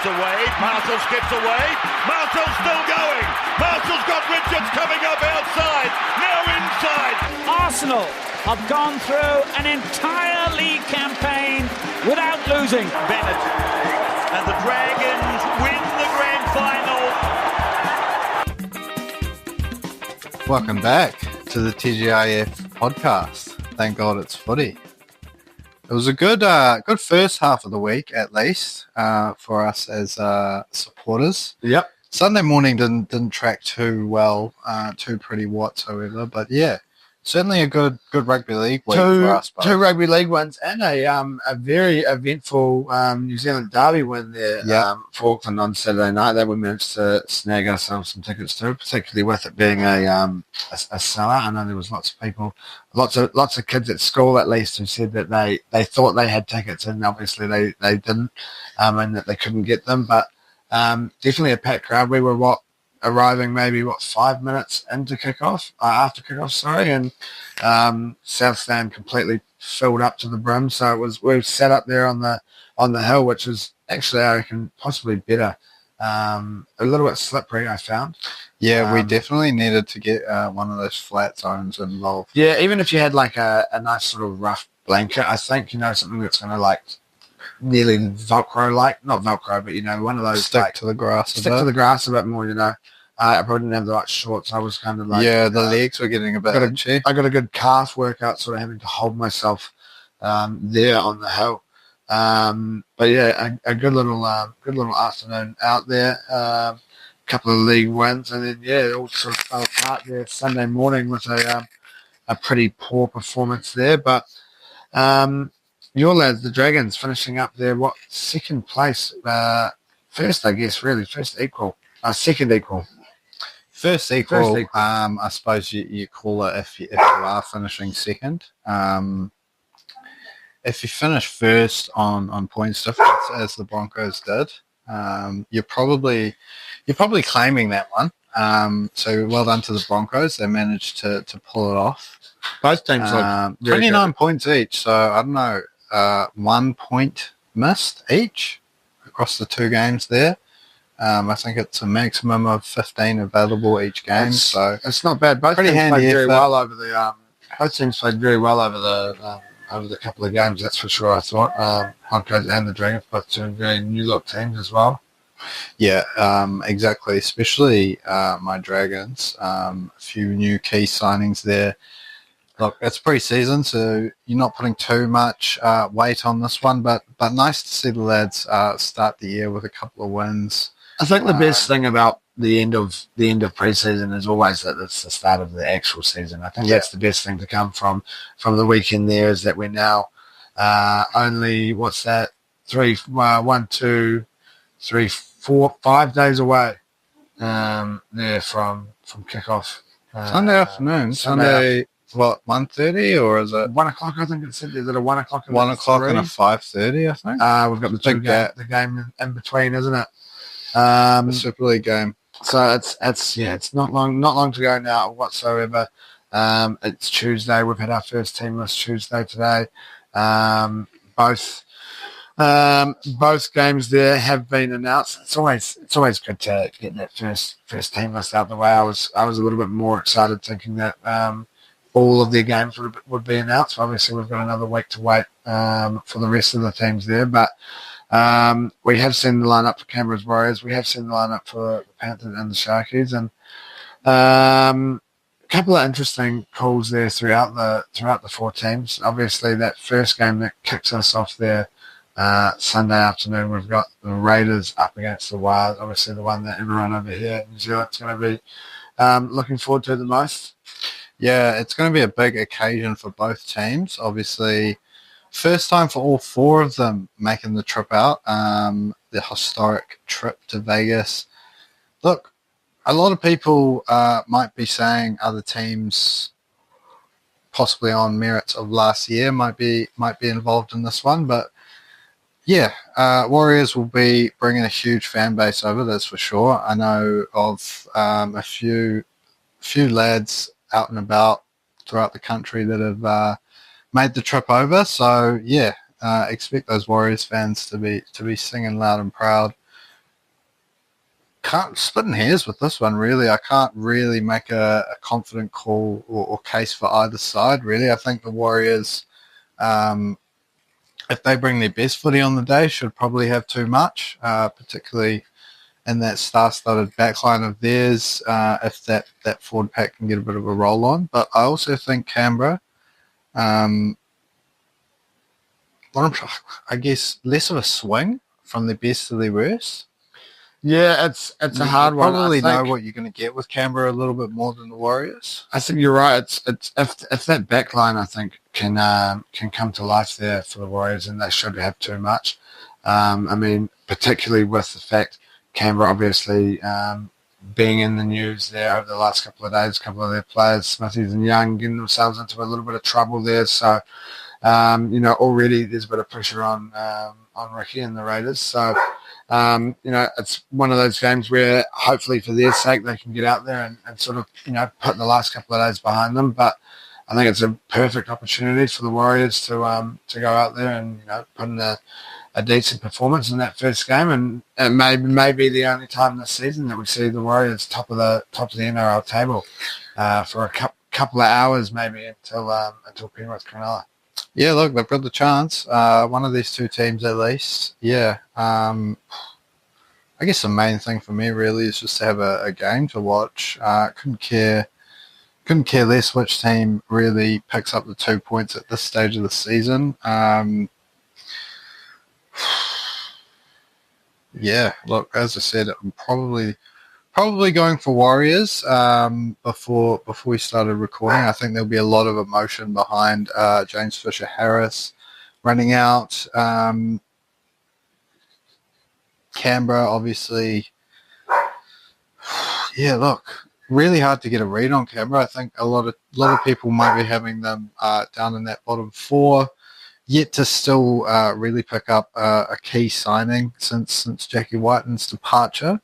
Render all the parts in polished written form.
to Wade. Marshall skips away. Marshall's still going. Marshall's got Richards coming up outside. Now inside. Arsenal have gone through an entire league campaign without losing. Bennett and the Dragons win the grand final. Welcome back to the TGIF Podcast. Thank God it's footy. It was a good first half of the week, at least, for us as supporters. Yep. Sunday morning didn't track too well, too pretty whatsoever. But yeah, certainly a good rugby league week for us. Two rugby league wins and a very eventful New Zealand derby win there for Auckland on Saturday night that we managed to snag ourselves some tickets to, particularly with it being a seller. I know there was lots of people, lots of kids at school at least, who said that they thought they had tickets and obviously they didn't, and that they couldn't get them. But definitely a packed crowd. We were arriving maybe 5 minutes into after kickoff, and South Stand completely filled up to the brim. So we sat up there on the hill, which is actually, I reckon, possibly better. A little bit slippery, I found. Yeah, we definitely needed to get one of those flat zones involved. Yeah, even if you had like a nice sort of rough blanket, I think, something that's going to like nearly Velcro-like, not Velcro, but one of those stick to the grass a bit more. I probably didn't have the right shorts. I was kind of like... Yeah, the legs were getting a bit itchy. I got a good calf workout, sort of having to hold myself there on the hill. But yeah, a good little afternoon out there. A couple of league wins, and then it all sort of fell apart there Sunday morning with a pretty poor performance there. But your lads, the Dragons, finishing up there, second place? First, I guess, really. First equal. Second equal. First equal. I suppose you call it if you are finishing second. If you finish first on points difference, as the Broncos did, you're probably claiming that one. So well done to the Broncos. They managed to pull it off. Both teams 29 points each. So I don't know, 1 point missed each across the two games there. I think it's a maximum of 15 available each game, so it's not bad. Both teams played very well over the. Both teams played very well over the couple of games. That's for sure. I thought Broncos and the Dragons, both two very new look teams as well. Yeah, exactly. Especially my Dragons. A few new key signings there. Look, it's pre-season, so you're not putting too much weight on this one, but nice to see the lads start the year with a couple of wins. I think the best thing about the end of pre-season is always that it's the start of the actual season. I think that's the best thing to come from the weekend there, is that we're now only 5 days away there from kickoff. Sunday afternoon. Sunday. What, 1:30 or is it 1 o'clock? I think it said. Is it a 1 o'clock? 1 o'clock and a 5:30, I think. We've got the game in between, isn't it? The Super League game. So it's not long to go now whatsoever. It's Tuesday. We've had our first team list Tuesday today. Both games there have been announced. It's always good to get that first team list out of the way. I was a little bit more excited thinking that all of their games would be announced. Obviously, we've got another week to wait for the rest of the teams there. But we have seen the lineup for Canberra's Warriors. We have seen the lineup for the Panthers and the Sharkies, and a couple of interesting calls there throughout the four teams. Obviously, that first game that kicks us off there Sunday afternoon, we've got the Raiders up against the Wild. Obviously, the one that everyone over here in New Zealand's going to be looking forward to the most. Yeah, it's going to be a big occasion for both teams. Obviously, first time for all four of them making the trip out, the historic trip to Vegas. Look, a lot of people might be saying other teams, possibly on merits of last year, might be involved in this one. But yeah, Warriors will be bringing a huge fan base over, that's for sure. I know of a few lads out and about throughout the country that have made the trip over. So yeah, expect those Warriors fans to be singing loud and proud can't splitting hairs with this one, really. I can't really make a confident call or case for either side, really. I think the Warriors, if they bring their best footy on the day, should probably have too much, particularly in that star-studded backline of theirs, if that forward pack can get a bit of a roll on. But I also think Canberra, I guess, less of a swing from their best to their worst. Yeah, it's a hard one. Probably know what you're going to get with Canberra a little bit more than the Warriors. I think you're right. It's if that back line, I think, can come to life there for the Warriors, and they should have too much. I mean, particularly with the fact Canberra obviously being in the news there over the last couple of days, a couple of their players, Smithies and Young, getting themselves into a little bit of trouble there. So, already there's a bit of pressure on Ricky and the Raiders. So, it's one of those games where hopefully for their sake they can get out there and sort of, put the last couple of days behind them. But I think it's a perfect opportunity for the Warriors to go out there and, put in a decent performance in that first game. And it may be the only time this season that we see the Warriors top of the NRL table for a couple of hours maybe until Penrith Cronulla. Yeah, look, they've got the chance. One of these two teams at least. Yeah. I guess the main thing for me really is just to have a game to watch. Couldn't care less which team really picks up the 2 points at this stage of the season. Yeah, look, as I said, I'm probably going for Warriors before we started recording. I think there'll be a lot of emotion behind James Fisher-Harris running out. Canberra, obviously. Yeah, look, really hard to get a read on Canberra. I think a lot of people might be having them down in that bottom four. Yet to still really pick up a key signing since Jackie Whiten's departure.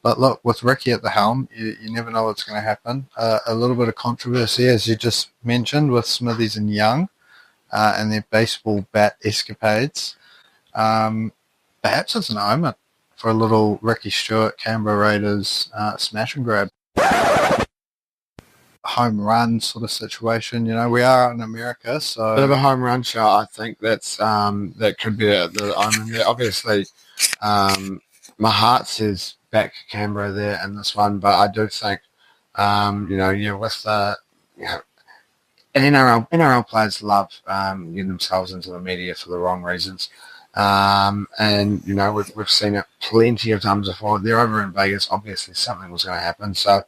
But look, with Ricky at the helm, you never know what's going to happen. A little bit of controversy, as you just mentioned, with Smithies and Young and their baseball bat escapades. Perhaps it's an omen for a little Ricky Stewart, Canberra Raiders smash and grab. Home run sort of situation. We are out in America, so bit of a home run shot. I think that could be the omen there. Obviously, my heart says back Canberra there in this one, but I do think, with the, and NRL players love getting themselves into the media for the wrong reasons. And we've seen it plenty of times before. They're over in Vegas. Obviously, something was going to happen. So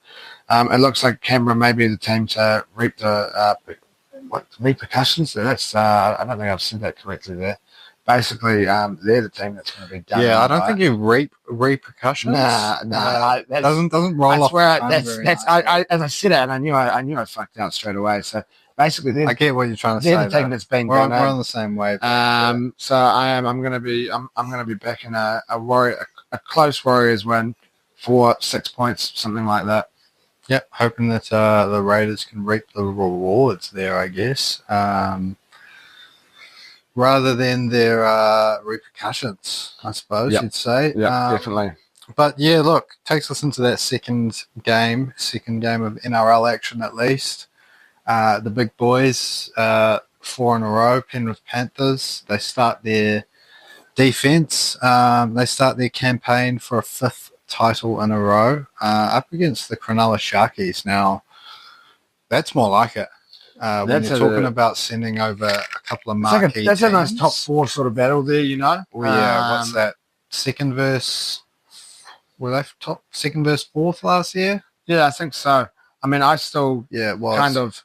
it looks like Canberra may be the team to reap the repercussions. That's I don't think I've said that correctly there. Basically, they're the team that's going to be done. Yeah, I don't think you reap repercussions. Nah, doesn't roll off. As I said it, and I knew I fucked out straight away. So basically, I get what you're trying to say. They're the team that's been done. We're on the same wave. So I'm going to be back in a close Warriors win for 6 points, something like that. Yep, hoping that the Raiders can reap the rewards there, I guess, rather than their repercussions, I suppose you'd say. Yeah, definitely. But yeah, look, takes us into that second game of NRL action at least. The big boys, 4 in a row, Penrith Panthers. They start their defence. They start their campaign for a 5th title in a row, up against the Cronulla Sharkies. Now, that's more like it. When you're talking about sending over a couple of marquee that's teams. A nice top 4 sort of battle there, Well, yeah, what's that? Second verse? Were they top second verse 4th last year? Yeah, I think so. I mean, I still it was. kind of.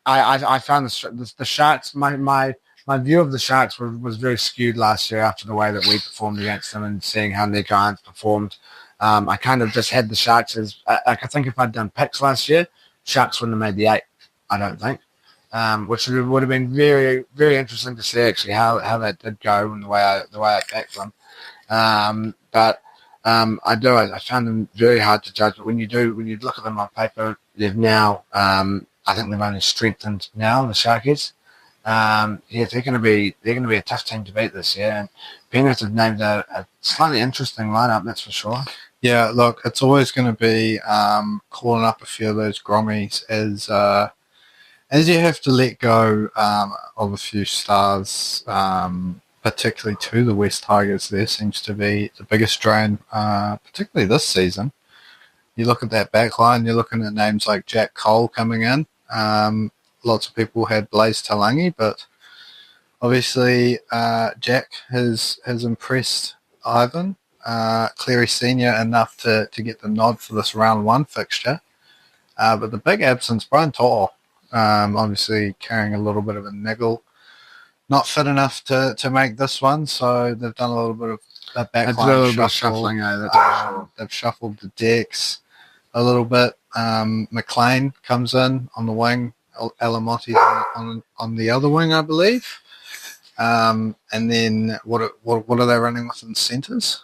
I found the Sharks. My view of the Sharks was very skewed last year after the way that we performed against them and seeing how Nick Irons performed. I kind of just had the Sharks as I think if I'd done picks last year, Sharks wouldn't have made the 8. I don't think, which would have been very, very interesting to see actually how that did go and the way I backed them. But I found them very hard to judge. But when you look at them on paper, they've now I think they've only strengthened now, the Sharkies. They're going to be a tough team to beat this year. And Penrith have named a slightly interesting lineup, that's for sure. Yeah, look, it's always going to be calling up a few of those grommies as you have to let go of a few stars, particularly to the West Tigers. There seems to be the biggest drain, particularly this season. You look at that back line, you're looking at names like Jack Cole coming in. Lots of people had Blaze Talangi, but obviously Jack has impressed Ivan Cleary Senior enough to get the nod for this round one fixture. But the big absence, Brian To'o, obviously carrying a little bit of a niggle. Not fit enough to make this one, so they've done a little bit of a backline shuffling. They've shuffled the decks a little bit. McLean comes in on the wing, Alamotti on the other wing, I believe. And then what are they running with in centres?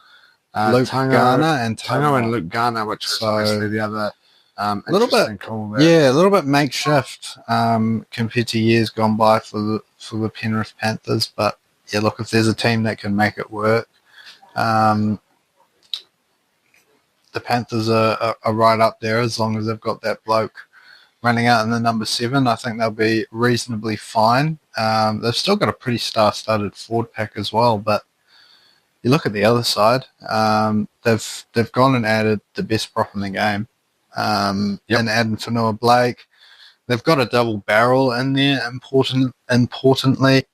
Luke Garner and Tango and Luke Garner, which is obviously the other a little bit makeshift compared to years gone by for the Penrith Panthers. But yeah, look, if there's a team that can make it work, the Panthers are right up there as long as they've got that bloke running out in the number 7. I think they'll be reasonably fine. They've still got a pretty star-studded forward pack as well, but you look at the other side, they've gone and added the best prop in the game, and adding Fanua Blake. They've got a double barrel in there, importantly.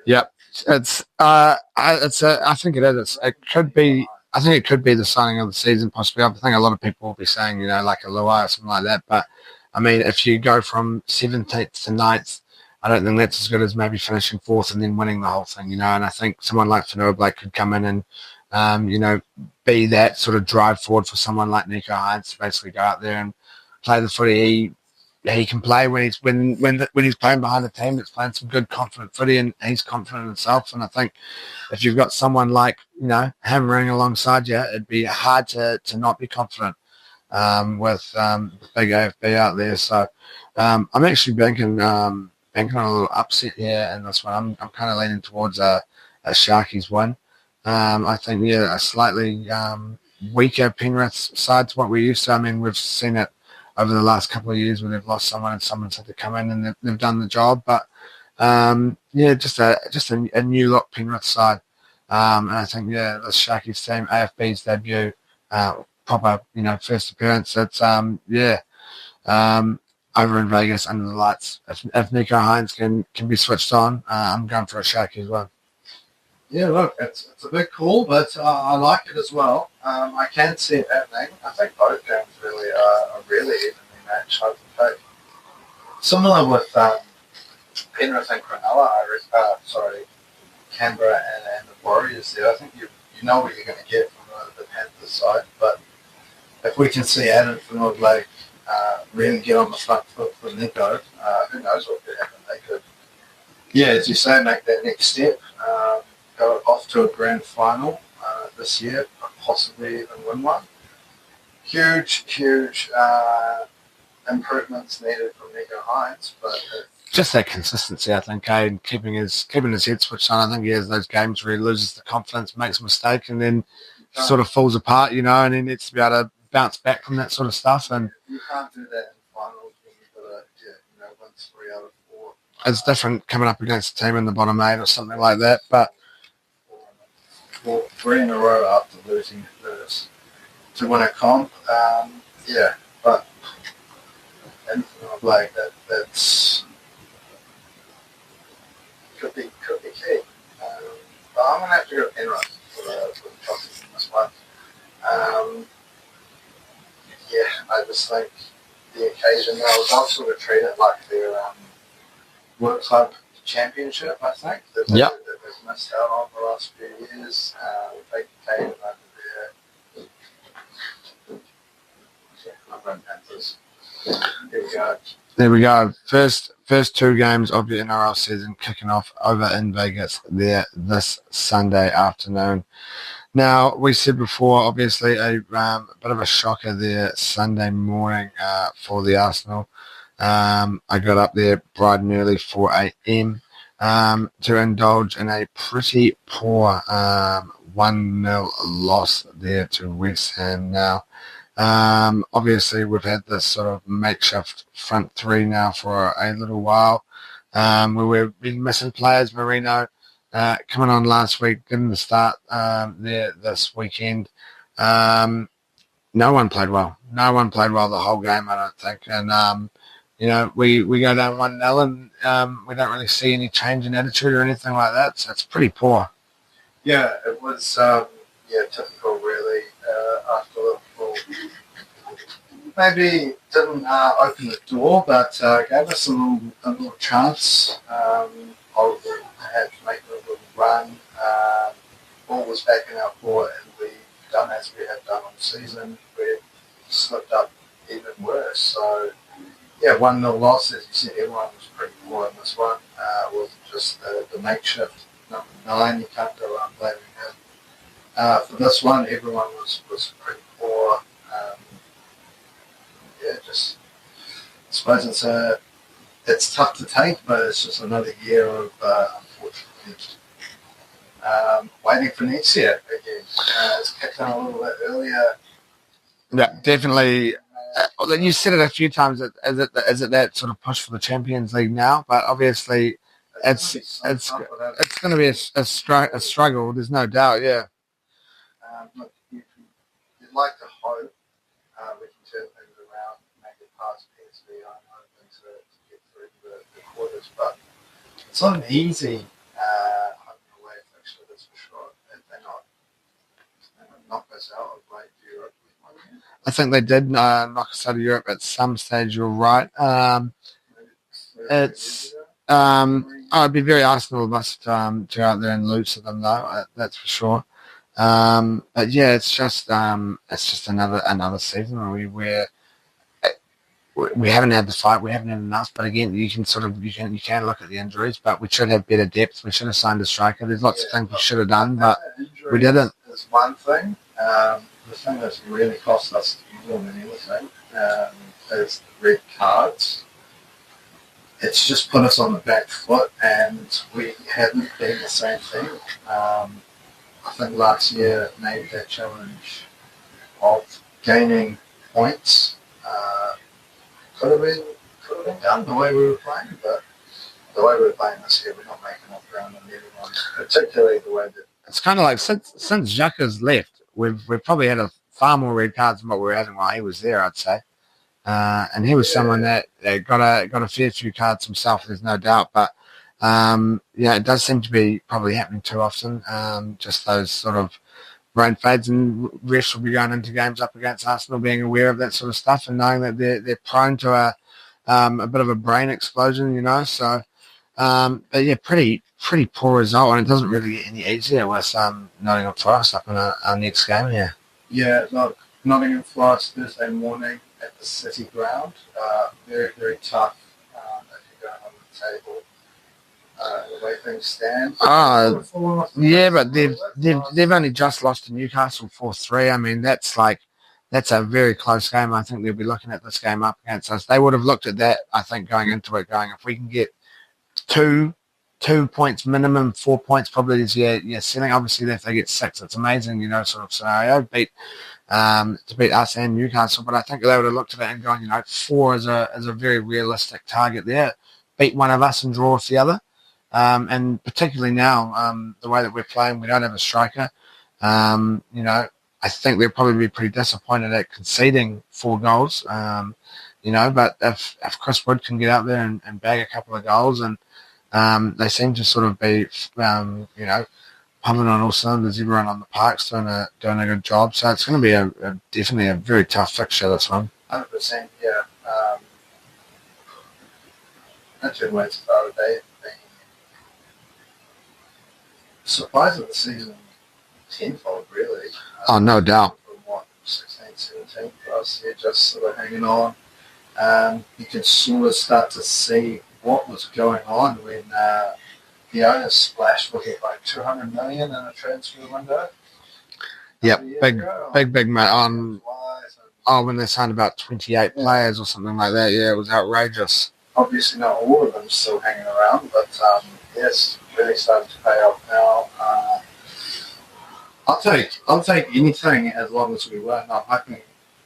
Yep. I think it is. It could be. I think it could be the signing of the season, possibly. I think a lot of people will be saying, like a Luai or something like that. But I mean, if you go from 17th to 9th, I don't think that's as good as maybe finishing 4th and then winning the whole thing, And I think someone like Fanua Blake could come in and, be that sort of drive forward for someone like Nico Hines to basically go out there and play the footy he can play when he's playing behind a team that's playing some good confident footy, and he's confident in himself. And I think if you've got someone like hammering alongside you, it'd be hard to not be confident with big AFB out there. So I'm actually banking on a little upset here in this one. I'm kind of leaning towards a Sharkies win. I think a slightly weaker Penrith side to what we're used to. I mean, we've seen it over the last couple of years where they've lost someone and someone's had to come in and they've done the job. But just a new look Penrith side. And I think the Sharkies team, AFB's debut, proper first appearance. It's over in Vegas under the lights. If Nico Hines can be switched on, I'm going for a Sharkies one. Yeah, look, it's a big call, but I like it as well. I can see it happening. I think both games really are really evenly matched. I think similar with Penrith and Cronulla, Canberra and the Warriors there. I think you know what you're going to get from the Panthers side, but if we can see Adam Fanua Blake really get on the front foot for Nico, who knows what could happen. They could, as you say, make that next step. Go off to a grand final this year, possibly even win one. Huge improvements needed from Nico Hines, but just that consistency, I think, and keeping his head switched on. I think he has those games where he loses the confidence, makes a mistake, and then sort of falls apart, and he needs to be able to bounce back from that sort of stuff. And you can't do that in finals when you've got to win 3 out of 4. It's different coming up against a team in the bottom 8 or something like that, but 3 in a row after losing first to win a comp, but and like that's could be key. But I'm gonna have to go Penrith for the process in this one. I just think the occasion they'll sort of treat it like their World Club Championship. I think that they've missed out on the last few years. They came over there. I'm going Panthers. There we go. First 2 games of the NRL season kicking off over in Vegas there this Sunday afternoon. Now, we said before, obviously, a bit of a shocker there Sunday morning for the Arsenal. I got up there bright and early, 4 a.m., to indulge in a pretty poor 1-0 loss there to West Ham now. Obviously, we've had this sort of makeshift front three now for a little while. Where we've been missing players. Marino coming on last week, getting the start there this weekend. No one played well. No one played well the whole game, I don't think. And, we go down 1-0 and we don't really see any change in attitude or anything like that. So it's pretty poor. Yeah, it was typical really after Liverpool. Maybe didn't open the door, but gave us a little chance of perhaps making a little run. Ball was back in our court, and we done as we had done all season. We slipped up even worse. So, 1-0 loss, as you said, everyone was pretty poor in this one. It was just the makeshift number 9. You can't go around blaming him. For this one, everyone was pretty poor. I suppose it's tough to take, but it's just another year of, unfortunately, waiting for next year again. It's kicked on a little bit earlier. Yeah, definitely. You said it a few times. Is it that sort of push for the Champions League now? But obviously, it's going to be a struggle. There's no doubt. Yeah. Look, you'd like to hope we can turn things around, make it past PSV. I'm hoping to get through the quarters, but it's not an easy home and away fixture, that's for sure. They're not knock us out of like Europe. I think they did knock us out of Europe at some stage. You're right. It'd be very Arsenal of us to go out there and lose to them, though. That's for sure. But yeah, it's just another season where we haven't had the fight, we haven't had enough. But again, you can look at the injuries, but we should have better depth. We should have signed a striker. There's lots of things we should have done, but we didn't. Is one thing. The thing that's really cost us more than anything is the red cards. It's just put us on the back foot, and we haven't been the same team. I think last year made that challenge of gaining points. Could have been done the way we were playing, but the way we're playing this year, we're not making up ground on everyone, particularly the way that... It's kind of like since Xhaka's left, we've probably had far more red cards than what we were having while he was there, I'd say. And he was someone that got a fair few cards himself, there's no doubt. But, it does seem to be probably happening too often, just those sort of brain fades, and refs will be going into games up against Arsenal being aware of that sort of stuff and knowing that they're prone to a bit of a brain explosion, So, but yeah, pretty poor result, and it doesn't really get any easier with Nottingham Forest up in our next game here. Yeah, look, Nottingham Forest Thursday morning at the City Ground. Very, very tough if you're going on the table. The way things stand. Yeah, but they've only just lost to Newcastle 4-3. I mean, that's a very close game. I think they'll be looking at this game up against us. They would have looked at that, I think, going into it, going, if we can get two points minimum, 4 points probably is your ceiling. Obviously, if they get 6, it's amazing, sort of scenario. To beat us and Newcastle, but I think they would have looked at it and gone, 4 is a very realistic target there. Beat one of us and draw off the other. And particularly now, the way that we're playing, we don't have a striker. I think they'll probably be pretty disappointed at conceding 4 goals. But if Chris Wood can get out there and bag a couple of goals, and they seem to sort of be, pumping on all cylinders, everyone on the park's doing a good job. So it's going to be definitely a very tough fixture, this one. 100%, yeah. No two ways about it. They've been surprised at the season tenfold, really. No doubt. From 16, 17 for us, they're just sort of hanging on. You can sort of start to see what was going on when the owners splashed with like 200 million in a transfer window. Yep, big man. When they signed about 28 players or something like that, it was outrageous. Obviously, not all of them still hanging around, but yes, really starting to pay off now. I'll take anything as long as we win. I'm hoping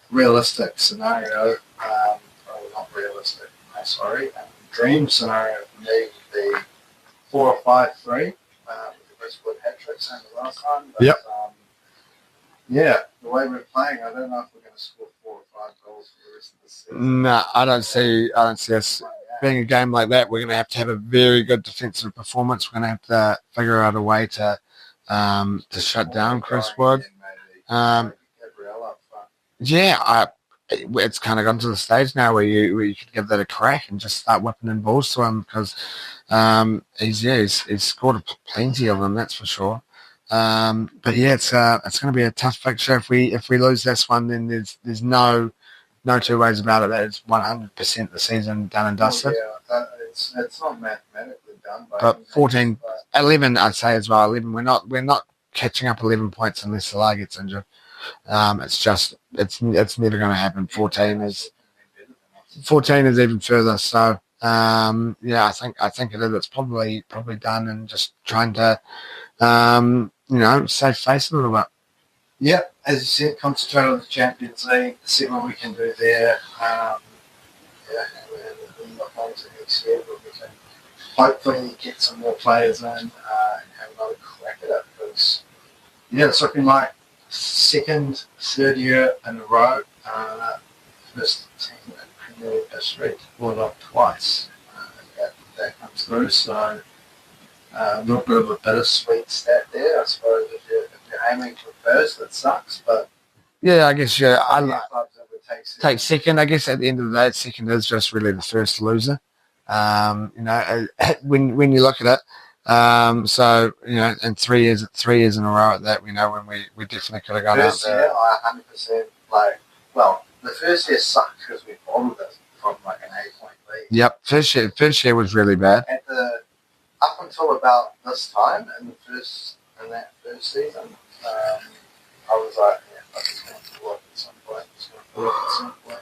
realistic scenario. Not realistic. No, sorry. Dream scenario for me would be 4 or 5-3. With the Brisbane hat trick same as last time. But, Yep. Yeah, the way we're playing, I don't know if we're going to score 4 or 5 goals for the rest of the season. No, I don't see us being a game like that. We're going to have a very good defensive performance. We're going to have to figure out a way to shut down Chris Wood. It's kind of gone to the stage now where you could give that a crack and just start whipping in balls to him because he's scored plenty of them, that's for sure. But yeah, it's going to be a tough fixture. If we lose this one, then there's no two ways about it. That it's 100% the season done and dusted. It's not mathematically done. But 11, I'd say as well. 11, we're not catching up 11 points unless Salah gets injured. It's never going to happen. 14 is even further. So I think it is. It's probably done, and just trying to save face a little bit. Yeah, as you said, concentrate on the Champions League, see what we can do there. And look on to next year, but we can hopefully get some more players in and have another crack at it. Because it's looking like third year in a row. First team in Premier League history to pull it off twice. That comes through. So a little bit of a bittersweet stat there, I suppose. If you're aiming for first, it sucks, but yeah, I guess I clubs that would take second. I guess at the end of the day, second is just really the first loser. When you look at it, so in 3 years in a row at that, we know when we definitely could have gone first out there. Year, I 100% the first year sucked because we bottled it from like an 8-point lead. Yep, first year was really bad. Up until about this time in that first season, I was like, I'm just going to pull up at some point.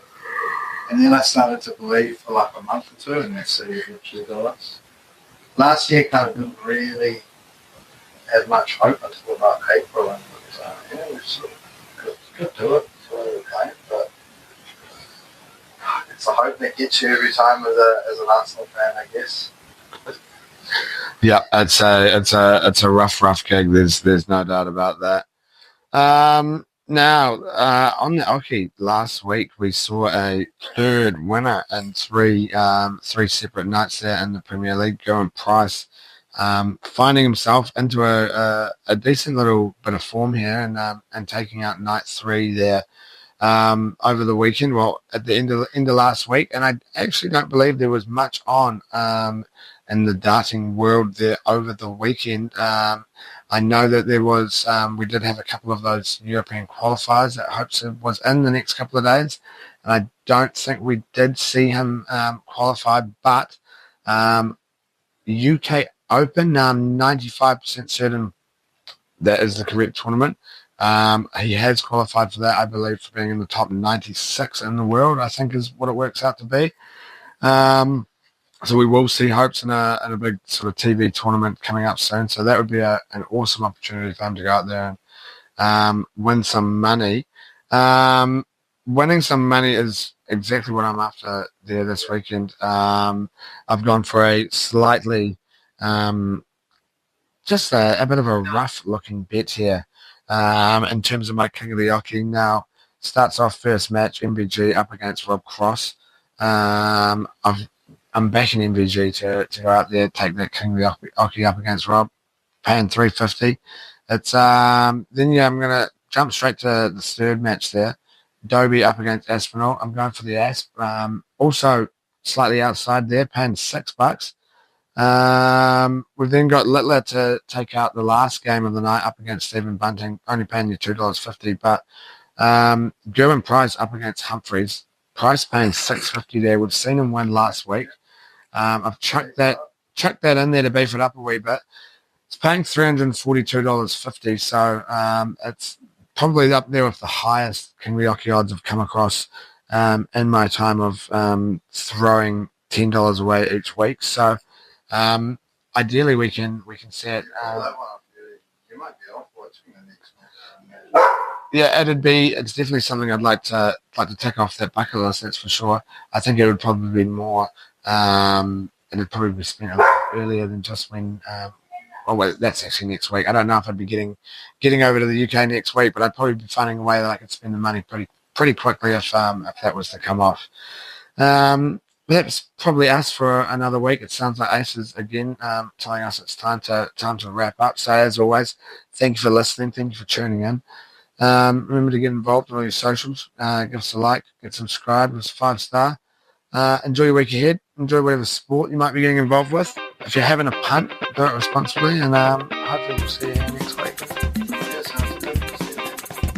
And then I started to believe for like a month or two, and that city eventually got us. Last year kind of didn't really have much hope until about April, and we sort of could do it before we were playing, but it's a hope that gets you every time as an Arsenal fan, I guess. Yeah, it's a rough gig. There's no doubt about that. Now, on the Oki last week, we saw a third winner in three separate nights there in the Premier League. Gerwyn Price finding himself into a decent little bit of form here and taking out night 3 there over the weekend. Well, at the end of last week, and I actually don't believe there was much on in the darting world there over the weekend. I know that there was, we did have a couple of those European qualifiers that Hopes was in the next couple of days. And I don't think we did see him qualify, but UK Open, 95% certain that is the correct tournament. He has qualified for that, I believe, for being in the top 96 in the world, I think is what it works out to be. So we will see Hopes in a big sort of TV tournament coming up soon. So that would be an awesome opportunity for him to go out there and win some money. Winning some money is exactly what I'm after there this weekend. I've gone for a slightly, just a bit of a rough-looking bet here in terms of my King of the Oki. Now, starts off first match, MVG up against Rob Cross. I'm backing MVG to go out there, take that King of the Oki up against Rob, paying $3.50. It's I'm gonna jump straight to the third match there. Dobie up against Aspinall. I'm going for the Asp. Also slightly outside there, paying $6. We've then got Littler to take out the last game of the night up against Stephen Bunting, only paying you $2.50. But Gerwyn Price up against Humphreys. Price paying $6.50 there. We've seen him win last week. I've chucked that in there to beef it up a wee bit. It's paying $342.50, so it's probably up there with the highest King of the Oki odds I've come across in my time of throwing $10 away each week. So ideally we can see it. You might be off watching the next Yeah, it's definitely something I'd like to tick off that bucket list, that's for sure. I think it would probably be more, it'd probably be spent a little earlier than just when, that's actually next week. I don't know if I'd be getting over to the UK next week, but I'd probably be finding a way that I could spend the money pretty quickly if that was to come off. That's probably us for another week. It sounds like Ace is again telling us it's time to wrap up. So as always, thank you for listening. Thank you for tuning in. Remember to get involved in all your socials. Give us a like, get subscribed, give us a 5-star. Enjoy your week ahead. Enjoy whatever sport you might be getting involved with. If you're having a punt, do it responsibly, and hopefully we'll see you next week.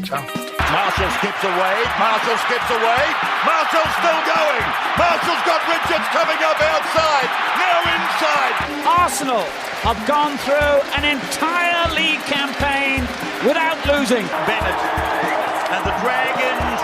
Ciao. Marshall skips away. Marshall's still going. Marshall's got Richards coming up outside. Now inside. Arsenal have gone through an entire league campaign without losing. Bennett and the Dragons